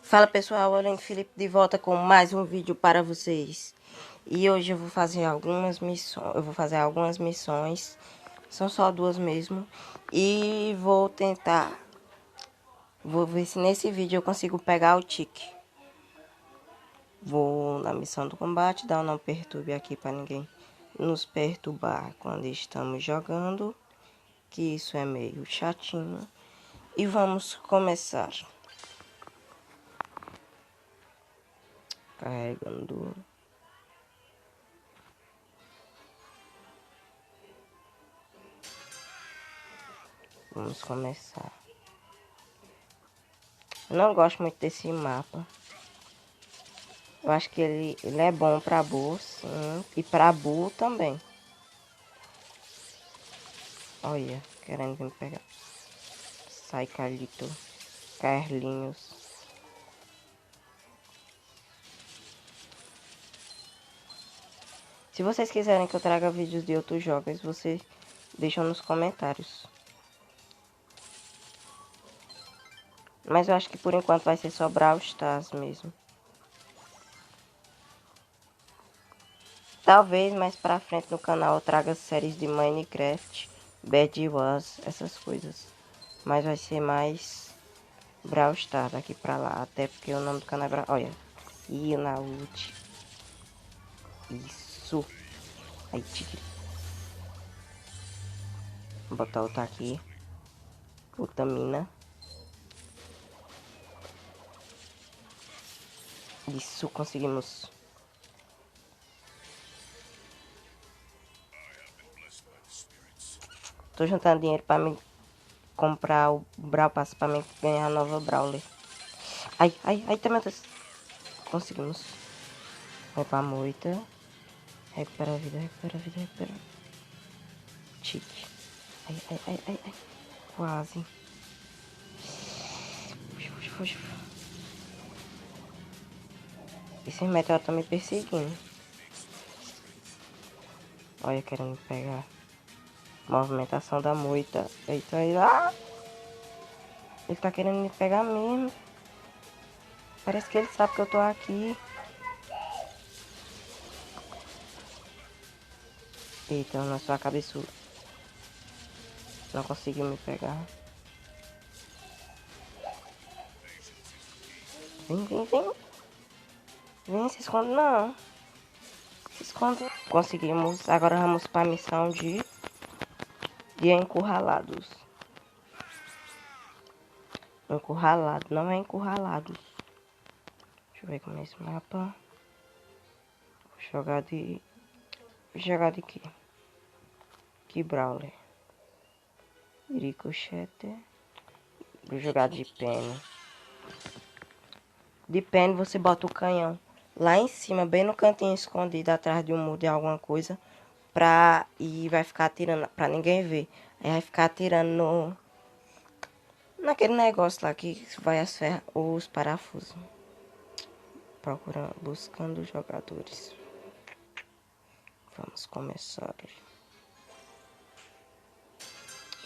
Fala pessoal, Orlando Felipe de volta com mais um vídeo para vocês. E hoje eu vou fazer algumas missões. São só duas mesmo. E vou ver se nesse vídeo eu consigo pegar o tique. Vou na missão do combate, dar um não perturbe aqui para ninguém nos perturbar quando estamos jogando, que isso é meio chatinho. E vamos começar. Carregando. Vamos começar. Eu não gosto muito desse mapa. Eu acho que ele é bom pra Bo, sim. E pra Bu também. Olha, querendo vir me pegar. Sai, Carlito. Carlinhos. Se vocês quiserem que eu traga vídeos de outros jogos, vocês deixam nos comentários. Mas eu acho que por enquanto vai ser só Brawl Stars mesmo. Talvez mais pra frente no canal eu traga séries de Minecraft, Bed Wars, essas coisas. Mas vai ser mais Brawl Stars daqui pra lá. Até porque o nome do canal é Brawl... Olha. E na ult. Isso. Aí, tigre. Vou botar outra aqui. Vitamina. Isso, conseguimos. Tô juntando dinheiro pra me comprar o Brawl Pass pra mim ganhar a nova Brawler. Ai, ai, ai, tá, meu Deus. Conseguimos. Vai pra moita. Recupera a vida, recupera a vida, recupera. Tique. Ai, ai, ai, ai, ai. Quase. Fugiu, fugiu, fugiu. Esses meteoros estão me perseguindo. Olha, querendo me pegar. Movimentação da moita. Eita, aí. Ah! Ele tá querendo me pegar mesmo. Parece que ele sabe que eu tô aqui. Eita, na sua cabeçuda. Não conseguiu me pegar. Vem, vem, vem. Vem, se esconde não. Se esconde. Conseguimos. Agora vamos para a missão de encurralados. Encurralado, não é encurralados. Deixa eu ver como é esse mapa. Vou jogar de... Jogar de quê? Que Brawler? Ricochete. Vou jogar de Penny. De Penny você bota o canhão lá em cima, bem no cantinho escondido, atrás de um muro de alguma coisa. E vai ficar atirando, pra ninguém ver. Aí vai ficar atirando naquele negócio lá que vai os parafusos. Procurando, buscando jogadores. Vamos começar.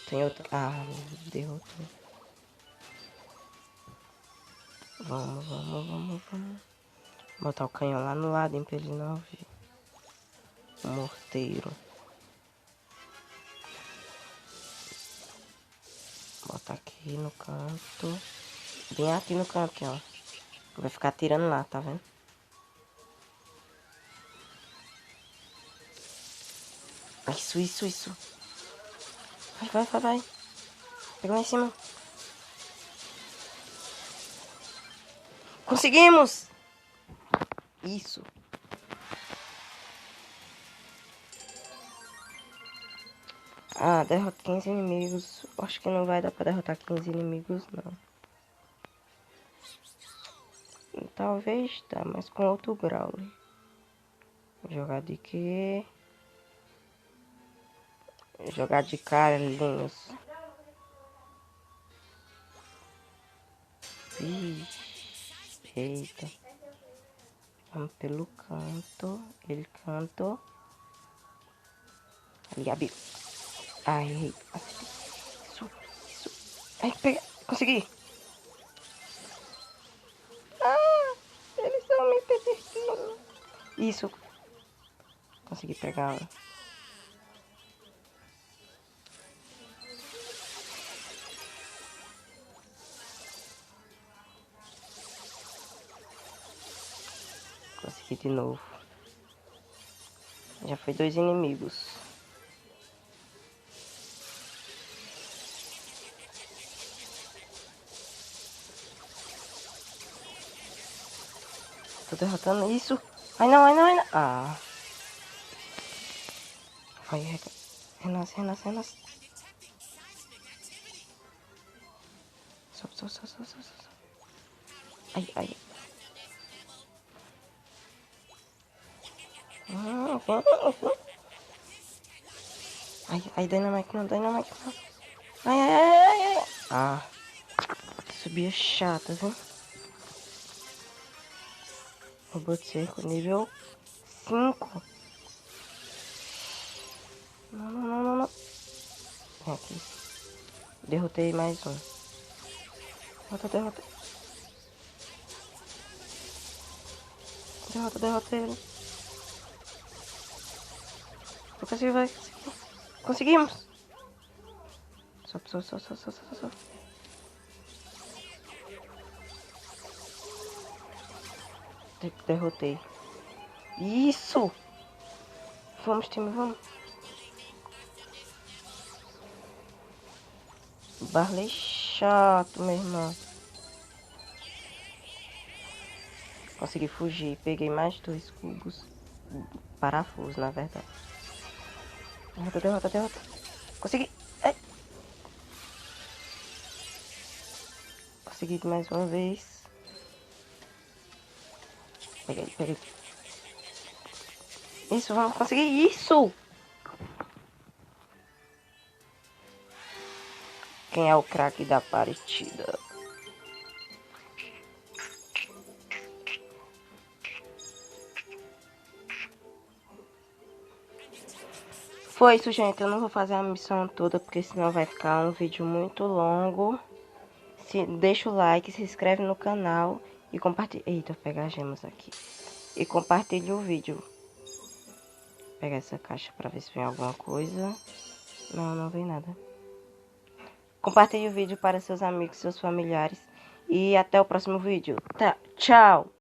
Tem outro. Ah, derrotou. Vamos, vamos, vamos, vamos. Botar o canhão lá no lado, pra ele não ver. O morteiro. Botar aqui no canto. Bem aqui no canto, aqui, ó. Vai ficar atirando lá, tá vendo? Isso, isso, isso. Vai, vai, vai, vai. Pega lá em cima. Conseguimos! Isso. Ah, derrota 15 inimigos. Acho que não vai dar pra derrotar 15 inimigos, não. Talvez dá, mas com outro Brawler. Vou jogar de quê? Vou jogar de Carlinhos. Ixi, eita. Vamos pelo canto. Ele cantou. Ali, abriu. Ai, isso, isso. Ai, pega. Consegui. Isso. Consegui pegar um. Consegui de novo. Já foi 2 inimigos. Tô derrotando isso. Ai não, ai não, ai não. Ah. Vai, renasce, renasce, renasce. Sobe, sobe, sobe, sobe, sobe, sobe. Ai, ai. Ai, ai, Dynamite não, Dynamite não. Ai, ai, ai, ai, ai. Ah. Subia chata, viu? Robô de cerco nível 5. Não, não, não, não, não. Vem aqui. Derrotei mais um. Derrota, derrota. Derrota, derrota ele. Eu consigo, vai. Conseguimos. Sobe, sobe, sobe, sobe, sobe, sobe. Derrotei. Isso! Vamos, time, vamos. Barley chato, meu irmão. Consegui fugir. Peguei mais 2 cubos. Parafuso, na verdade. Derrota, derrota, derrota. Consegui. Ai. Consegui mais uma vez. Peguei, peguei. Isso, vamos conseguir isso! Quem é o craque da partida? Foi isso, gente. Eu não vou fazer a missão toda, porque senão vai ficar um vídeo muito longo. Deixa o like, se inscreve no canal e compartilha. Eita, vou pegar gemas aqui. E compartilha o vídeo. Vou pegar essa caixa pra ver se vem alguma coisa. Não, não vem nada. Compartilhe o vídeo para seus amigos, seus familiares. E até o próximo vídeo. Tá, tchau!